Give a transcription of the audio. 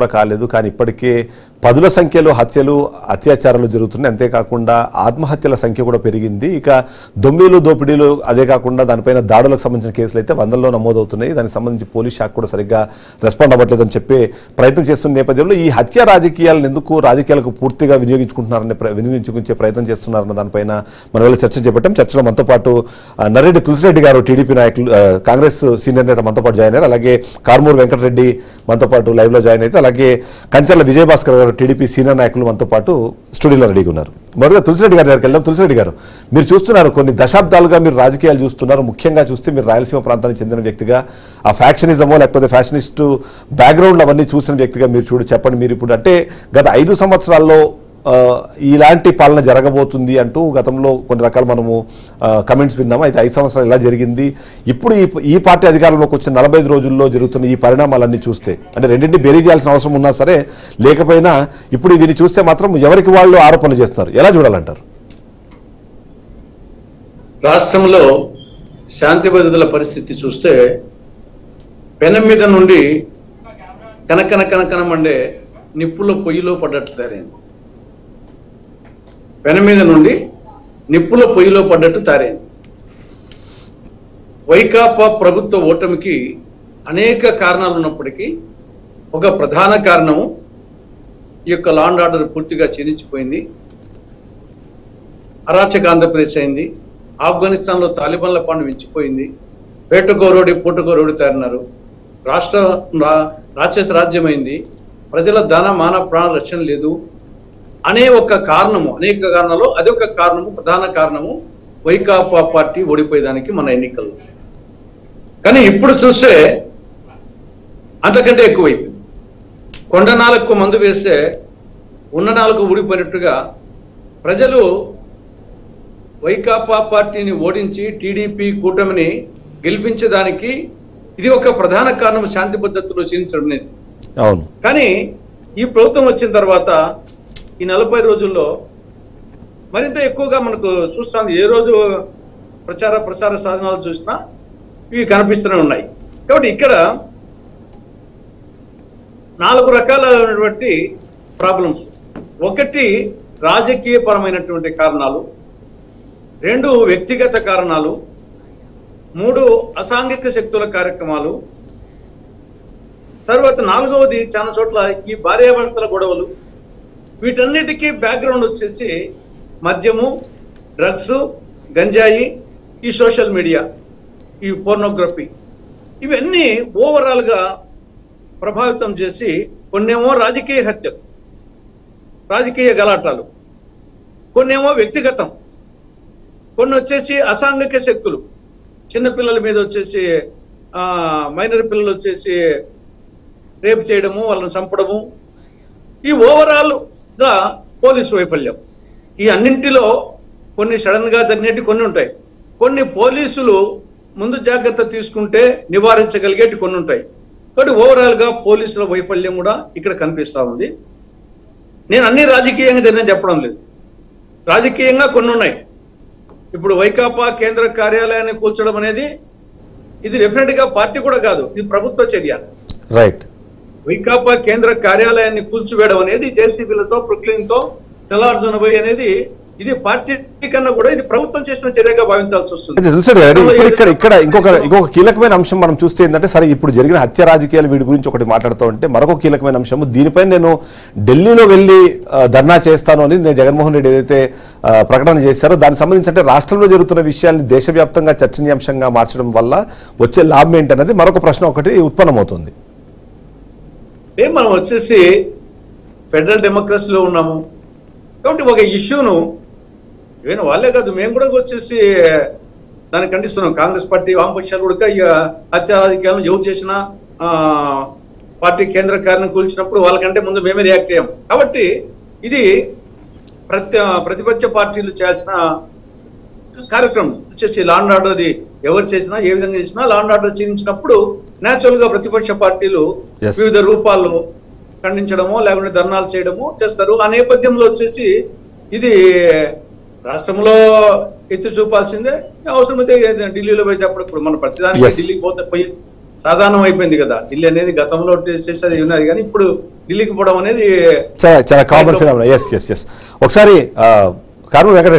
కూడా కాలేదు. కానీ ఇప్పటికే పదుల సంఖ్యలో హత్యలు అత్యాచారాలు జరుగుతున్నాయి. అంతేకాకుండా ఆత్మహత్యల సంఖ్య కూడా పెరిగింది. ఇక దొంగలు దోపిడీలు అదే కాకుండా దానిపైన దాడులకు సంబంధించిన కేసులు అయితే వందల్లో నమోదవుతున్నాయి. దానికి సంబంధించి పోలీస్ శాఖ కూడా సరిగ్గా రెస్పాండ్ అవ్వట్లేదని చెప్పే ప్రయత్నం చేస్తున్న నేపథ్యంలో ఈ హత్య రాజకీయాలను ఎందుకు రాజకీయాలకు పూర్తిగా వినియోగించుకునే ప్రయత్నం చేస్తున్నారన్న దానిపైన మన వల్ల చర్చ చేపట్టాం. చర్చలో మనతో పాటు నర్రెడ్డి తులసిరెడ్డి గారు టీడీపీ నాయకులు కాంగ్రెస్ సీనియర్ నేత మనతో పాటు జాయిన్ అయ్యారు. అలాగే కార్మూరు వెంకటరెడ్డి మనతో పాటు లైవ్ లో జాయిన్ అయితే, అలాగే కంచర్ల విజయభాస్కర్ గారు టీడీపీ సీనియర్ నాయకులు మనతో పాటు స్టూడియోలో రెడీగా ఉన్నారు. మరొక తులసిరెడ్డి గారి దగ్గరికి వెళ్దాం. తులసిరెడ్డి గారు, మీరు చూస్తున్నారు, కొన్ని దశాబ్దాలుగా మీరు రాజకీయాలు చూస్తున్నారు. ముఖ్యంగా చూస్తే మీరు రాయలసీమ ప్రాంతానికి చెందిన వ్యక్తిగా ఆ ఫ్యాక్షనిజమో లేకపోతే ఫ్యాషనిస్ట్ బ్యాక్గ్రౌండ్ అవన్నీ చూసిన వ్యక్తిగా మీరు చెప్పండి. మీరు ఇప్పుడు అంటే గత 5 సంవత్సరాల్లో ఇలాంటి పాలన జరగబోతుంది అంటూ గతంలో కొన్ని రకాల మనము కమెంట్స్ విన్నాము. అయితే 5 సంవత్సరాలు ఇలా జరిగింది. ఇప్పుడు ఈ పార్టీ అధికారంలోకి వచ్చిన 45 రోజుల్లో జరుగుతున్న ఈ పరిణామాలన్నీ చూస్తే, అంటే రెండింటిని బేరీ చేయాల్సిన అవసరం ఉన్నా సరే లేకపోయినా ఇప్పుడు వీని చూస్తే మాత్రం ఎవరికి వాళ్ళు ఆరోపణలు చేస్తున్నారు. ఎలా చూడాలంటారు? రాష్ట్రంలో శాంతి భద్రతల పరిస్థితి చూస్తే పెనం మీద నుండి కనకనమండే నిప్పుల పొయ్యిలో పడ్డట్లు తయారైంది. పెనం మీద నుండి నిప్పుల పొయ్యిలో పడ్డట్టు తయారైంది. వైకాపా ప్రభుత్వ ఓటమికి అనేక కారణాలు ఉన్నప్పటికీ ఒక ప్రధాన కారణము ఈ యొక్క లా అండ్ ఆర్డర్ పూర్తిగా క్షీణించిపోయింది. అరాచక ఆంధ్రప్రదేశ్ అయింది. ఆఫ్ఘనిస్తాన్లో తాలిబాన్ల పాండు వించిపోయింది. పూటగోరోడి తయారన్నారు. రాక్షస రాజ్యమైంది. ప్రజల ధన మాన ప్రాణ రక్షణ లేదు అనే ఒక కారణము, అనేక కారణాలు అదొక కారణము, ప్రధాన కారణము వైకాపా పార్టీ ఓడిపోయేదానికి మన ఎన్నికల్లో. కానీ ఇప్పుడు చూస్తే అంతకంటే ఎక్కువైపోయింది. కొండ నాలుగు మందు వేస్తే ఉన్న నాలుగు ఊడిపోయినట్టుగా ప్రజలు వైకాపా పార్టీని ఓడించి టీడీపీ కూటమిని గెలిపించడానికి ఇది ఒక ప్రధాన కారణం, శాంతి భద్రతలో క్షీణించడం అనేది. అవును. కానీ ఈ ప్రభుత్వం వచ్చిన తర్వాత ఈ 40 రోజుల్లో మరింత ఎక్కువగా మనకు చూస్తాం. ఏ రోజు ప్రసార సాధనాలు చూసినా ఇవి కనిపిస్తూనే ఉన్నాయి. కాబట్టి ఇక్కడ 4 రకాలైనటువంటి ప్రాబ్లమ్స్. 1 రాజకీయ పరమైనటువంటి కారణాలు, 2 వ్యక్తిగత కారణాలు, 3 అసాంఘిక శక్తుల కార్యక్రమాలు, తర్వాత 4వది చాలా చోట్ల ఈ భార్యాభర్తల గొడవలు. వీటన్నిటికీ బ్యాక్గ్రౌండ్ వచ్చేసి మద్యము, డ్రగ్స్, గంజాయి, ఈ సోషల్ మీడియా, ఈ పోర్నోగ్రఫీ, ఇవన్నీ ఓవరాల్ గా ప్రభావితం చేసి కొన్నేమో రాజకీయ హత్యలు, రాజకీయ గలాటాలు, కొన్నేమో వ్యక్తిగతం, కొన్ని వచ్చేసి అసాంఘిక శక్తులు, చిన్నపిల్లల మీద వచ్చేసి మైనర్ పిల్లలు వచ్చేసి రేపు చేయడము, వాళ్ళని చంపడము, ఈ ఓవరాల్ గా పోలీసు వైఫల్యం. ఈ అన్నింటిలో కొన్ని సడన్ గా జరిగేటి కొన్ని ఉంటాయి, కొన్ని పోలీసులు ముందు జాగ్రత్త తీసుకుంటే నివారించగలిగేటి కొన్ని ఉంటాయి. కాబట్టి ఓవరాల్ గా పోలీసుల వైఫల్యం కూడా ఇక్కడ కనిపిస్తా ఉంది. నేను అన్ని రాజకీయంగా జరిగిన చెప్పడం లేదు, రాజకీయంగా కొన్ని ఉన్నాయి. ఇప్పుడు వైకాపా కేంద్ర కార్యాలయాన్ని కూల్చడం అనేది ఇది డెఫినెట్ గా పార్టీ కూడా కాదు, ఇది ప్రభుత్వ చర్య. రైట్. వైకాపా కేంద్ర కార్యాలయాన్ని కూల్చివేయడం అనేది జేసీబీలతో ప్రొక్లీన్తో తెల్లార్జున అనేది ఇది పార్టీ కన్నా కూడా ఇది ప్రభుత్వం చేసిన చర్యగా భావించాల్సి వస్తుంది. ఇక్కడ ఇంకొక కీలకమైన అంశం మనం చూస్తే ఏంటంటే, సరే ఇప్పుడు జరిగిన హత్య రాజకీయాలు వీటి గురించి ఒకటి మాట్లాడుతూ ఉంటే మరొక కీలకమైన అంశం, దీనిపై నేను ఢిల్లీలో వెళ్ళి ధర్నా చేస్తాను అని నేను జగన్మోహన్ రెడ్డి ఏదైతే ప్రకటన చేశారో దానికి సంబంధించి అంటే రాష్ట్రంలో జరుగుతున్న విషయాల్ని దేశవ్యాప్తంగా చర్చనీయాంశంగా మార్చడం వల్ల వచ్చే లాభం ఏంటనేది మరొక ప్రశ్న ఒకటి ఉత్పన్నమవుతుంది. మనం వచ్చేసి ఫెడరల్ డెమోక్రసీలో ఉన్నాము కాబట్టి ఒక ఇష్యూను ఈవెన్ వాళ్ళే కాదు మేము కూడా వచ్చేసి దాన్ని ఖండిస్తున్నాం. కాంగ్రెస్ పార్టీ, వామపక్షాలు కూడా ఈ హత్య రాజకీయాలను ఎవరు చేసినా పార్టీ కేంద్ర కార్యాలయం కూల్చినప్పుడు వాళ్ళకంటే ముందు మేమే రియాక్ట్ అయ్యాం. కాబట్టి ఇది ప్రతిపక్ష పార్టీలు చేయాల్సిన కార్యక్రమం వచ్చేసి లా అండ్ ఆర్డర్. అది ఎవరు చేసినా ఏ విధంగా చేసినా లా అండ్ ఆర్డర్ చేయించినప్పుడు నేచురల్ గా ప్రతిపక్ష పార్టీలు వివిధ రూపాల్లో ఖండించడమో లేకుంటే ధర్నాలు చేయడమో చేస్తారు. ఆ నేపథ్యంలో వచ్చేసి ఇది రాష్ట్రంలో ఎత్తి చూపాల్సిందే. అవసరమైతే ఢిల్లీలో పోయి చెప్పడం, ఇప్పుడు మన ప్రతిదానికి ఢిల్లీకి పోతే పోయి సాధారణం అయిపోయింది కదా. ఢిల్లీ అనేది గతంలో చేసేది ఉన్నది కానీ ఇప్పుడు ఢిల్లీకి పోవడం అనేది చాలా కామన్ ఫినామినా. ఎస్ ఒకసారి కార్మూర్ వెంకట